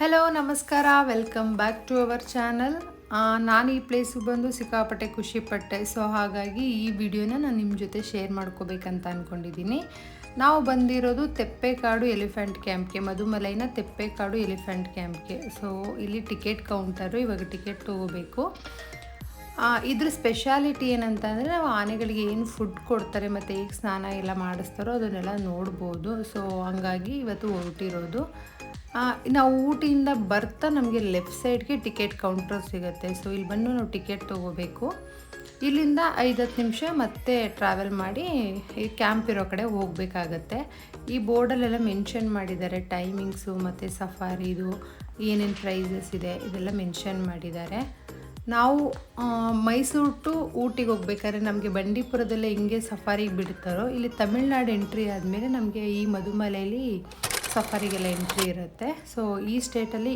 Hello ನಮಸ್ಕಾರ, welcome back to our channel. ನಾನು ಈ ಪ್ಲೇಸಿಗೆ ಬಂದು ಸಿಕ್ಕಾಪಟ್ಟೆ ಖುಷಿಪಟ್ಟೆ. ಸೊ ಹಾಗಾಗಿ ಈ ವಿಡಿಯೋನ ನಾನು ನಿಮ್ಮ ಜೊತೆ ಶೇರ್ ಮಾಡ್ಕೋಬೇಕಂತ ಅಂದ್ಕೊಂಡಿದ್ದೀನಿ. ನಾವು ಬಂದಿರೋದು ತೆಪ್ಪೇಕಾಡು ಎಲಿಫೆಂಟ್ ಕ್ಯಾಂಪ್ಗೆ, ಮಧುಮಲೈನ ತೆಪ್ಪೇಕಾಡು ಎಲಿಫೆಂಟ್ ಕ್ಯಾಂಪ್ಗೆ. ಸೊ ಇಲ್ಲಿ ಟಿಕೆಟ್ ಕೌಂಟರು, ಇವಾಗ ಟಿಕೆಟ್ ತೊಗೋಬೇಕು. ಇದ್ರ ಸ್ಪೆಷಾಲಿಟಿ ಏನಂತಂದರೆ, ನಾವು ಆನೆಗಳಿಗೆ ಏನು ಫುಡ್ ಕೊಡ್ತಾರೆ ಮತ್ತು ಹೇಗೆ ಸ್ನಾನ ಎಲ್ಲ ಮಾಡಿಸ್ತಾರೋ ಅದನ್ನೆಲ್ಲ ನೋಡ್ಬೋದು. ಸೊ ಹಂಗಾಗಿ ಇವತ್ತು ಹೊರಟಿರೋದು. ನಾವು ಊಟಿಯಿಂದ ಬರ್ತಾ ನಮಗೆ ಲೆಫ್ಟ್ ಸೈಡ್ಗೆ ಟಿಕೆಟ್ ಕೌಂಟರ್ ಸಿಗುತ್ತೆ. ಸೊ ಇಲ್ಲಿ ಬಂದು ನಾವು ಟಿಕೆಟ್ ತೊಗೋಬೇಕು. ಇಲ್ಲಿಂದ 5-10 ನಿಮಿಷ ಮತ್ತೆ ಟ್ರಾವೆಲ್ ಮಾಡಿ ಈ ಕ್ಯಾಂಪ್ ಇರೋ ಕಡೆ ಹೋಗಬೇಕಾಗತ್ತೆ. ಈ ಬೋರ್ಡಲ್ಲೆಲ್ಲ ಮೆನ್ಷನ್ ಮಾಡಿದ್ದಾರೆ ಟೈಮಿಂಗ್ಸು ಮತ್ತು ಸಫಾರಿದು ಏನೇನು ಪ್ರೈಸಸ್ ಇದೆ ಇದೆಲ್ಲ ಮೆನ್ಷನ್ ಮಾಡಿದ್ದಾರೆ. ನಾವು ಮೈಸೂರು ಟು ಊಟಿಗೆ ಹೋಗ್ಬೇಕಾದ್ರೆ ನಮಗೆ ಬಂಡೀಪುರದಲ್ಲೇ ಹಿಂಗೆ ಸಫಾರಿಗೆ ಬಿಡ್ತಾರೋ, ಇಲ್ಲಿ ತಮಿಳ್ನಾಡು ಎಂಟ್ರಿ ಆದಮೇಲೆ ನಮಗೆ ಈ ಮಧುಮಲೆಯಲ್ಲಿ ಸಫಾರಿಗೆಲ್ಲ ಎಂಟ್ರಿ ಇರುತ್ತೆ. ಸೊ ಈ ಸ್ಟೇಟಲ್ಲಿ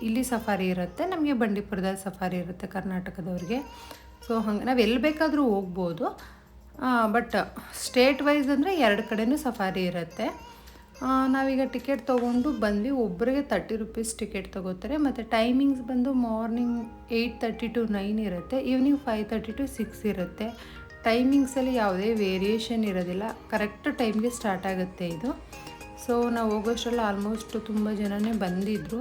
ಇಲ್ಲಿ ಸಫಾರಿ ಇರುತ್ತೆ, ನಮಗೆ ಬಂಡೀಪುರದಲ್ಲಿ ಸಫಾರಿ ಇರುತ್ತೆ ಕರ್ನಾಟಕದವ್ರಿಗೆ. ಸೊ ಹಂಗೆ ನಾವು ಎಲ್ಲಿ ಬೇಕಾದರೂ ಹೋಗ್ಬೋದು. ಬಟ್ ಸ್ಟೇಟ್ ವೈಸ್ ಅಂದರೆ 2 ಕಡೆಯೂ ಸಫಾರಿ ಇರುತ್ತೆ. ನಾವೀಗ ಟಿಕೆಟ್ ತೊಗೊಂಡು ಬಂದ್ವಿ. ಒಬ್ಬರಿಗೆ 30 ರೂಪೀಸ್ ಟಿಕೆಟ್ ತೊಗೋತಾರೆ. ಮತ್ತು ಟೈಮಿಂಗ್ಸ್ ಬಂದು ಮಾರ್ನಿಂಗ್ 8:30 to 9 ಇರುತ್ತೆ, ಈವ್ನಿಂಗ್ 5:30 to 6 ಇರುತ್ತೆ. ಟೈಮಿಂಗ್ಸಲ್ಲಿ ಯಾವುದೇ ವೇರಿಯೇಷನ್ ಇರೋದಿಲ್ಲ, ಕರೆಕ್ಟ್ ಟೈಮ್ಗೆ ಸ್ಟಾರ್ಟ್ ಆಗುತ್ತೆ ಇದು. ಸೊ ನಾವು ಹೋಗೋಷ್ಟರಲ್ಲಿ ಆಲ್ಮೋಸ್ಟ್ ತುಂಬ ಜನನೇ ಬಂದಿದ್ದರು.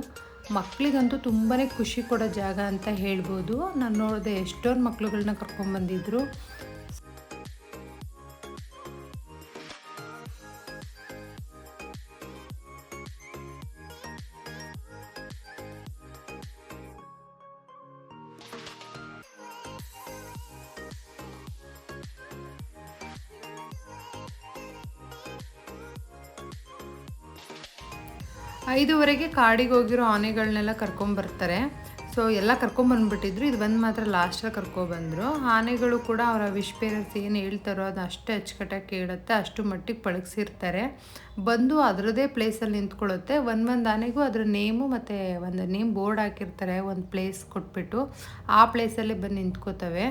ಮಕ್ಕಳಿಗಂತೂ ತುಂಬಾ ಖುಷಿ ಕೊಡೋ ಜಾಗ ಅಂತ ಹೇಳ್ಬೋದು. ನಾನು ನೋಡಿದೆ ಎಷ್ಟೊಂದು ಮಕ್ಳುಗಳನ್ನ ಕರ್ಕೊಂಡ್ಬಂದಿದ್ರು. 5:30ಗೆ ಕಾಡಿಗೆ ಹೋಗಿರೋ ಆನೆಗಳನ್ನೆಲ್ಲ ಕರ್ಕೊಂಬರ್ತಾರೆ. ಸೊ ಎಲ್ಲ ಕರ್ಕೊಂಬಂದ್ಬಿಟ್ಟಿದ್ರು. ಇದು ಬಂದು ಮಾತ್ರ ಲಾಸ್ಟಲ್ಲಿ ಕರ್ಕೊಬಂದರು. ಆನೆಗಳು ಕೂಡ ಅವರ ವಿಶ್ ಪೇರೆಂಟ್ಸ್ ಏನು ಹೇಳ್ತಾರೋ ಅದು ಅಷ್ಟೇ ಅಚ್ಚುಕಟ್ಟಾಗಿ ಕೇಳುತ್ತೆ, ಅಷ್ಟು ಮಟ್ಟಿಗೆ ಪಳಗಿಸಿರ್ತಾರೆ. ಬಂದು ಅದರದ್ದೇ ಪ್ಲೇಸಲ್ಲಿ ನಿಂತ್ಕೊಳ್ಳುತ್ತೆ. ಒಂದು ಆನೆಗೂ ಅದರ ನೇಮು ಮತ್ತು ಒಂದು ನೇಮ್ ಬೋರ್ಡ್ ಹಾಕಿರ್ತಾರೆ, ಒಂದು ಪ್ಲೇಸ್ ಕೊಟ್ಬಿಟ್ಟು ಆ ಪ್ಲೇಸಲ್ಲಿ ಬಂದು ನಿಂತ್ಕೋತವೆ.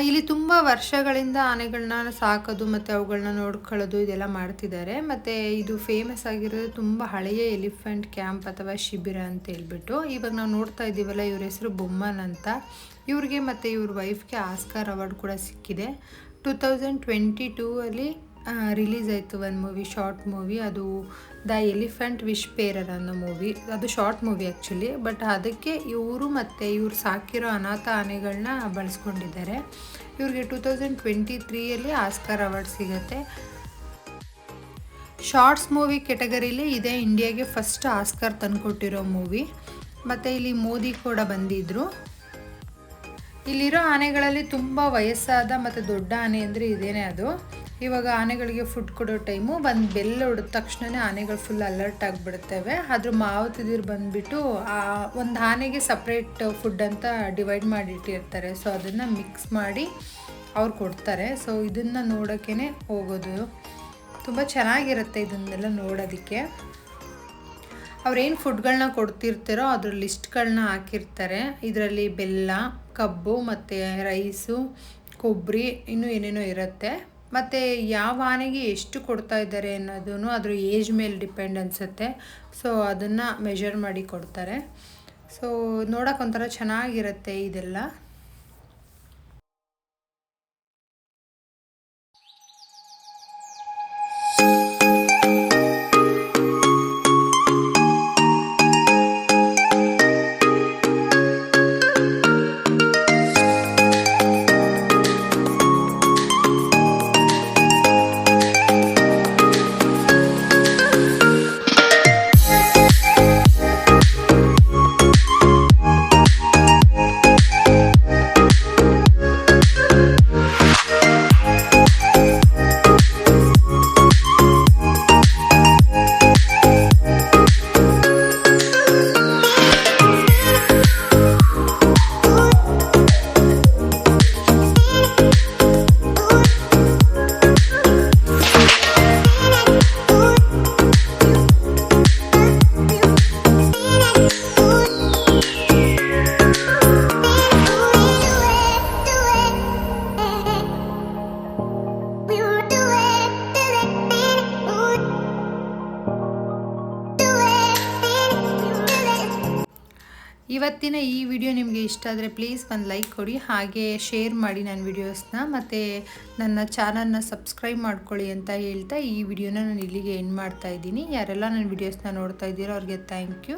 ಇಲ್ಲಿ ತುಂಬ ವರ್ಷಗಳಿಂದ ಆನೆಗಳನ್ನ ಸಾಕೋದು ಮತ್ತು ಅವುಗಳನ್ನ ನೋಡ್ಕೊಳ್ಳೋದು ಇದೆಲ್ಲ ಮಾಡ್ತಿದ್ದಾರೆ. ಮತ್ತು ಇದು ಫೇಮಸ್ ಆಗಿರೋದು ತುಂಬ ಹಳೆಯ ಎಲಿಫೆಂಟ್ ಕ್ಯಾಂಪ್ ಅಥವಾ ಶಿಬಿರ ಅಂತ ಹೇಳ್ಬಿಟ್ಟು. ಇವಾಗ ನಾವು ನೋಡ್ತಾ ಇದ್ದೀವಲ್ಲ, ಇವ್ರ ಹೆಸರು ಬೊಮ್ಮನ್ ಅಂತ. ಇವ್ರಿಗೆ ಮತ್ತು ಇವ್ರ ವೈಫ್ಗೆ ಆಸ್ಕಾರ್ ಅವಾರ್ಡ್ ಕೂಡ ಸಿಕ್ಕಿದೆ. 2022 ರಿಲೀಸ್ ಆಯಿತು ಒಂದು ಮೂವಿ, ಶಾರ್ಟ್ ಮೂವಿ. ಅದು ದ ಎಲಿಫೆಂಟ್ ವಿಶ್ಪೇರರ್ ಅನ್ನೋ ಮೂವಿ. ಅದು ಶಾರ್ಟ್ ಮೂವಿ ಆ್ಯಕ್ಚುಲಿ, ಬಟ್ ಅದಕ್ಕೆ ಇವರು ಮತ್ತು ಇವ್ರು ಸಾಕಿರೋ ಅನಾಥ ಆನೆಗಳನ್ನ ಬಳಸ್ಕೊಂಡಿದ್ದಾರೆ. ಇವ್ರಿಗೆ 2023 ಆಸ್ಕಾರ್ ಅವಾರ್ಡ್ ಸಿಗುತ್ತೆ. ಶಾರ್ಟ್ಸ್ ಮೂವಿ ಕೆಟಗರಿಲಿ ಇದೇ ಇಂಡಿಯಾಗೆ ಫಸ್ಟ್ ಆಸ್ಕಾರ್ ತಂದುಕೊಟ್ಟಿರೋ ಮೂವಿ. ಮತ್ತು ಇಲ್ಲಿ ಮೋದಿ ಕೂಡ ಬಂದಿದ್ದರು. ಇಲ್ಲಿರೋ ಆನೆಗಳಲ್ಲಿ ತುಂಬ ವಯಸ್ಸಾದ ಮತ್ತು ದೊಡ್ಡ ಆನೆ ಅಂದರೆ ಇದೇನೇ ಅದು. ಇವಾಗ ಆನೆಗಳಿಗೆ ಫುಡ್ ಕೊಡೋ ಟೈಮು, ಒಂದು ಬೆಲ್ ಹೊಡೆದ ತಕ್ಷಣ ಆನೆಗಳು ಫುಲ್ ಅಲರ್ಟ್ ಆಗಿಬಿಡ್ತವೆ. ಅದ್ರ ಮಾವತಿದಿರು ಬಂದುಬಿಟ್ಟು ಒಂದು ಆನೆಗೆ ಸಪ್ರೇಟ್ ಫುಡ್ ಅಂತ ಡಿವೈಡ್ ಮಾಡಿಟ್ಟಿರ್ತಾರೆ. ಸೊ ಅದನ್ನು ಮಿಕ್ಸ್ ಮಾಡಿ ಅವ್ರು ಕೊಡ್ತಾರೆ. ಸೊ ಇದನ್ನು ನೋಡೋಕ್ಕೇ ಹೋಗೋದು. ತುಂಬ ಚೆನ್ನಾಗಿರುತ್ತೆ ಇದನ್ನೆಲ್ಲ ನೋಡೋದಕ್ಕೆ. ಅವ್ರೇನು ಫುಡ್ಗಳನ್ನ ಕೊಡ್ತಿರ್ತಾರೋ ಅದ್ರ ಲಿಸ್ಟ್ಗಳನ್ನ ಹಾಕಿರ್ತಾರೆ. ಇದರಲ್ಲಿ ಬೆಲ್ಲ, ಕಬ್ಬು ಮತ್ತು ರೈಸು, ಕೊಬ್ಬರಿ, ಇನ್ನೂ ಏನೇನೋ ಇರುತ್ತೆ. ಮತ್ತು ಯಾವ ಆನೆಗೆ ಎಷ್ಟು ಕೊಡ್ತಾ ಇದ್ದಾರೆ ಅನ್ನೋದೂ ಅದ್ರ ಏಜ್ ಮೇಲೆ ಡಿಪೆಂಡ್ ಅನಿಸುತ್ತೆ. ಸೊ ಅದನ್ನು ಮೆಷರ್ ಮಾಡಿ ಕೊಡ್ತಾರೆ. ಸೊ ನೋಡೋಕೆ ಒಂಥರ ಚೆನ್ನಾಗಿರುತ್ತೆ ಇದೆಲ್ಲ. ಇವತ್ತಿನ ಈ ವಿಡಿಯೋ ನಿಮಗೆ ಇಷ್ಟ ಆದರೆ ಪ್ಲೀಸ್ ಒಂದು ಲೈಕ್ ಕೊಡಿ, ಹಾಗೆ ಶೇರ್ ಮಾಡಿ ನನ್ನ ವಿಡಿಯೋಸ್ನ, ಮತ್ತು ನನ್ನ ಚಾನಲ್ನ ಸಬ್ಸ್ಕ್ರೈಬ್ ಮಾಡ್ಕೊಳ್ಳಿ ಅಂತ ಹೇಳ್ತಾ ಈ ವಿಡಿಯೋನ ನಾನು ಇಲ್ಲಿಗೆ ಎಂಡ್ ಮಾಡ್ತಾ ಇದ್ದೀನಿ. ಯಾರೆಲ್ಲ ನನ್ನ ವಿಡಿಯೋಸ್ನ ನೋಡ್ತಾ ಇದ್ದೀರೋ ಅವ್ರಿಗೆ ಥ್ಯಾಂಕ್ ಯು.